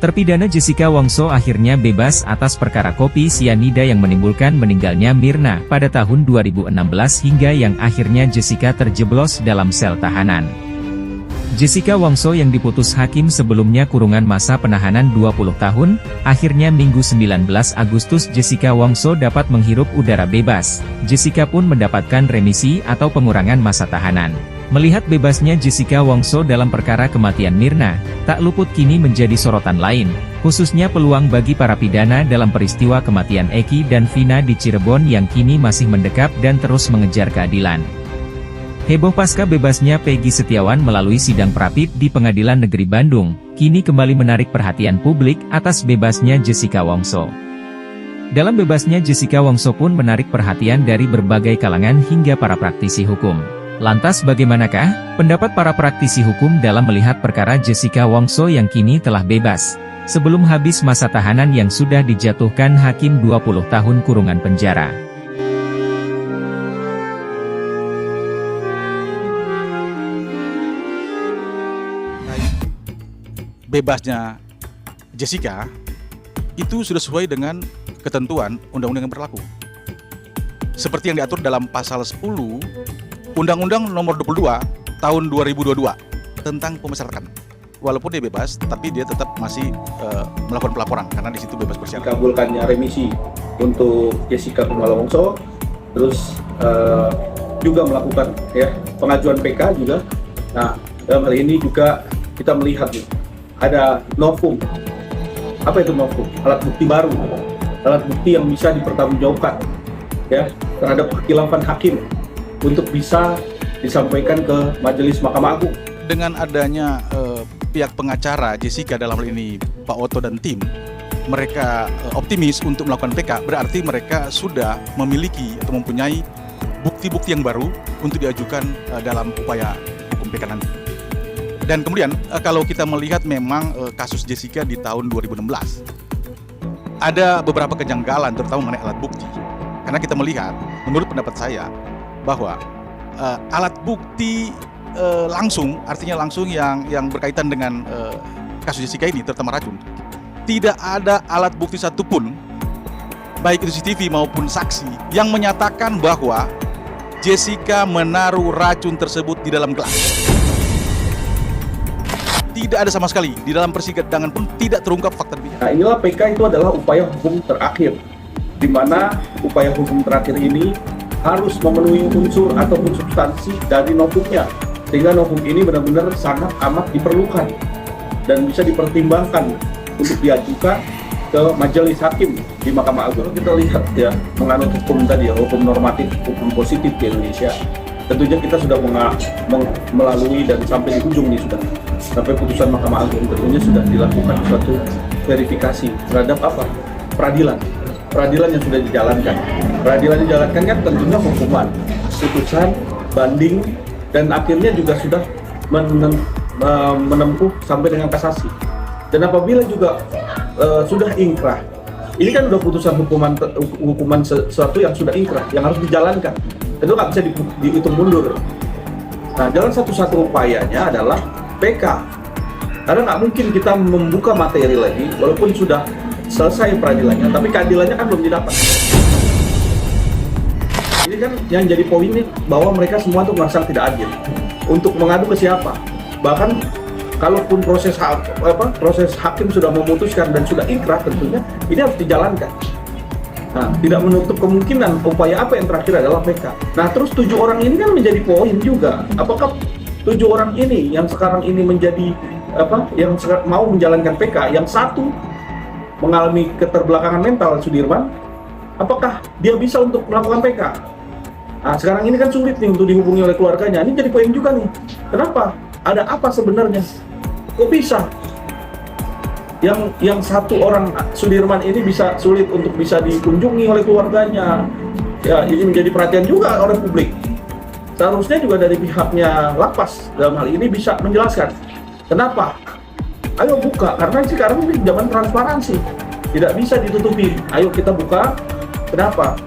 Terpidana Jessica Wongso akhirnya bebas atas perkara kopi sianida yang menimbulkan meninggalnya Mirna pada tahun 2016 hingga yang akhirnya Jessica terjeblos dalam sel tahanan. Jessica Wongso yang diputus hakim sebelumnya kurungan masa penahanan 20 tahun, akhirnya Minggu 19 Agustus Jessica Wongso dapat menghirup udara bebas. Jessica pun mendapatkan remisi atau pengurangan masa tahanan. Melihat bebasnya Jessica Wongso dalam perkara kematian Mirna, tak luput kini menjadi sorotan lain, khususnya peluang bagi para pidana dalam peristiwa kematian Eki dan Vina di Cirebon yang kini masih mendekap dan terus mengejar keadilan. Heboh pasca bebasnya Peggy Setiawan melalui sidang Prapit di Pengadilan Negeri Bandung, kini kembali menarik perhatian publik atas bebasnya Jessica Wongso. Dalam bebasnya Jessica Wongso pun menarik perhatian dari berbagai kalangan hingga para praktisi hukum. Lantas bagaimanakah pendapat para praktisi hukum dalam melihat perkara Jessica Wongso yang kini telah bebas, sebelum habis masa tahanan yang sudah dijatuhkan hakim 20 tahun kurungan penjara? Bebasnya Jessica itu sudah sesuai dengan ketentuan undang-undang yang berlaku. Seperti yang diatur dalam pasal 10 Undang-Undang Nomor 22 Tahun 2022 tentang pemasyarakatan. Walaupun dia bebas, tapi dia tetap masih melakukan pelaporan karena di situ bebas bersyarat. Dikabulkannya remisi untuk Jessica Kumala Wongso, terus juga melakukan pengajuan PK juga. Nah, dalam hal ini juga kita melihat ada novum. Apa itu novum? Alat bukti baru, alat bukti yang bisa dipertanggungjawabkan terhadap kekhilafan hakim untuk bisa disampaikan ke Majelis Mahkamah Agung. Dengan adanya pihak pengacara Jessica dalam hal ini Pak Oto dan tim, mereka optimis untuk melakukan PK, berarti mereka sudah memiliki atau mempunyai bukti-bukti yang baru untuk diajukan dalam upaya hukum PK nanti. Dan kemudian kalau kita melihat memang kasus Jessica di tahun 2016, ada beberapa kejanggalan terutama mengenai alat bukti. Karena kita melihat, menurut pendapat saya, bahwa alat bukti langsung, artinya langsung yang berkaitan dengan kasus Jessica ini, terutama racun, tidak ada alat bukti satupun, baik itu CCTV maupun saksi, yang menyatakan bahwa Jessica menaruh racun tersebut di dalam gelas. Tidak ada sama sekali, di dalam persidangan pun tidak terungkap fakta demikian. Nah, inilah PK itu adalah upaya hukum terakhir, di mana upaya hukum terakhir ini harus memenuhi unsur ataupun substansi dari novumnya, sehingga novum ini benar-benar sangat amat diperlukan dan bisa dipertimbangkan untuk diajukan ke majelis hakim di Mahkamah Agung. Kita lihat menganut hukum tadi hukum normatif, hukum positif di Indonesia. Tentunya kita sudah melalui dan sampai di ujung nih, sudah sampai putusan Mahkamah Agung. Tentunya sudah dilakukan suatu verifikasi terhadap peradilan yang sudah dijalankan. Peradilan yang dijalankan kan tentunya hukuman, putusan, banding, dan akhirnya juga sudah menempuh sampai dengan kasasi. Dan apabila juga sudah ingkrah, ini kan sudah putusan hukuman sesuatu yang sudah ingkrah, yang harus dijalankan. Tentu nggak bisa dihitung mundur. Nah, jalan satu-satu upayanya adalah PK. Karena nggak mungkin kita membuka materi lagi, walaupun sudah selesai peradilannya, tapi keadilannya kan belum didapat. Ini kan yang jadi poin ini, bahwa mereka semua tuh merasa tidak adil. Untuk mengadu ke siapa? Bahkan kalaupun proses hakim sudah memutuskan dan sudah ingkrah, tentunya ini harus dijalankan. Nah, tidak menutup kemungkinan upaya yang terakhir adalah PK. Nah, terus 7 orang ini kan menjadi poin juga. Apakah 7 orang ini yang sekarang ini menjadi yang mau menjalankan PK, yang satu mengalami keterbelakangan mental, Sudirman, apakah dia bisa untuk melakukan PK? Nah, sekarang ini kan sulit nih untuk dihubungi oleh keluarganya. Ini jadi poin juga nih. Kenapa? Ada apa sebenarnya? Kok bisa? Yang satu orang Sudirman ini bisa sulit untuk bisa dikunjungi oleh keluarganya. Ya, ini menjadi perhatian juga oleh publik. Seharusnya juga dari pihaknya lapas dalam hal ini bisa menjelaskan. Kenapa? Ayo buka, karena sekarang ini zaman transparansi, tidak bisa ditutupi. Ayo kita buka. Kenapa?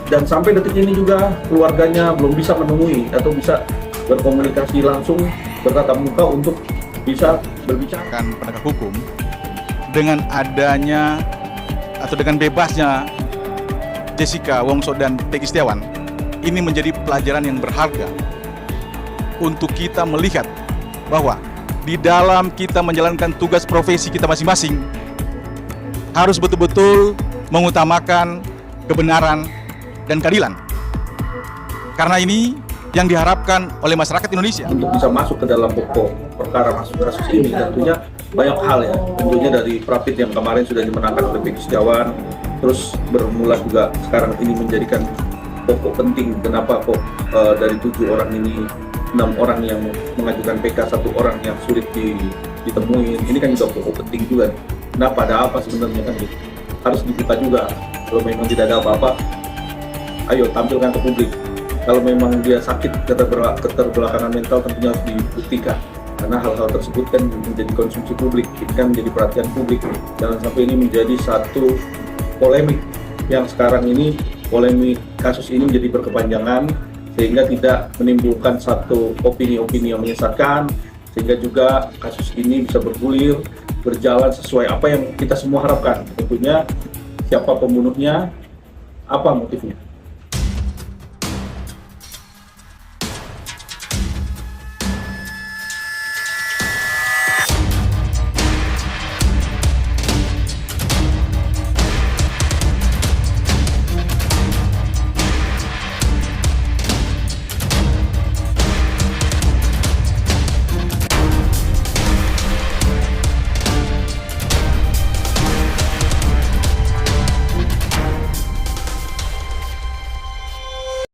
Dan sampai detik ini juga keluarganya belum bisa menemui atau bisa berkomunikasi langsung bertatap muka untuk bisa berbicara. Penegak hukum dengan adanya atau dengan bebasnya Jessica Wongso dan Peggy Setiawan, ini menjadi pelajaran yang berharga untuk kita melihat bahwa di dalam kita menjalankan tugas profesi kita masing-masing harus betul-betul mengutamakan kebenaran dan keadilan. Karena ini yang diharapkan oleh masyarakat Indonesia. Untuk bisa masuk ke dalam pokok perkara kasus ini tentunya banyak hal ya. Tentunya dari Prapit yang kemarin sudah dimenangkan oleh Peggy Setiawan, terus bermula juga sekarang ini menjadikan pokok penting. Kenapa kok dari 7 orang ini 6 orang yang mengajukan PK, 1 orang yang sulit ditemuin. Ini kan juga pokok penting juga. Kenapa, ada apa sebenarnya kan gitu. Harus dibuka juga. Kalau memang tidak ada apa-apa, ayo tampilkan ke publik. Kalau memang dia sakit keterbelakangan mental tentunya harus dibuktikan. Karena hal-hal tersebut kan menjadi konsumsi publik, ini kan menjadi perhatian publik. Jangan sampai ini menjadi satu polemik yang sekarang ini, polemik kasus ini menjadi berkepanjangan sehingga tidak menimbulkan satu opini-opini yang menyesatkan, sehingga juga kasus ini bisa bergulir, berjalan sesuai apa yang kita semua harapkan. Tentunya siapa pembunuhnya, apa motifnya.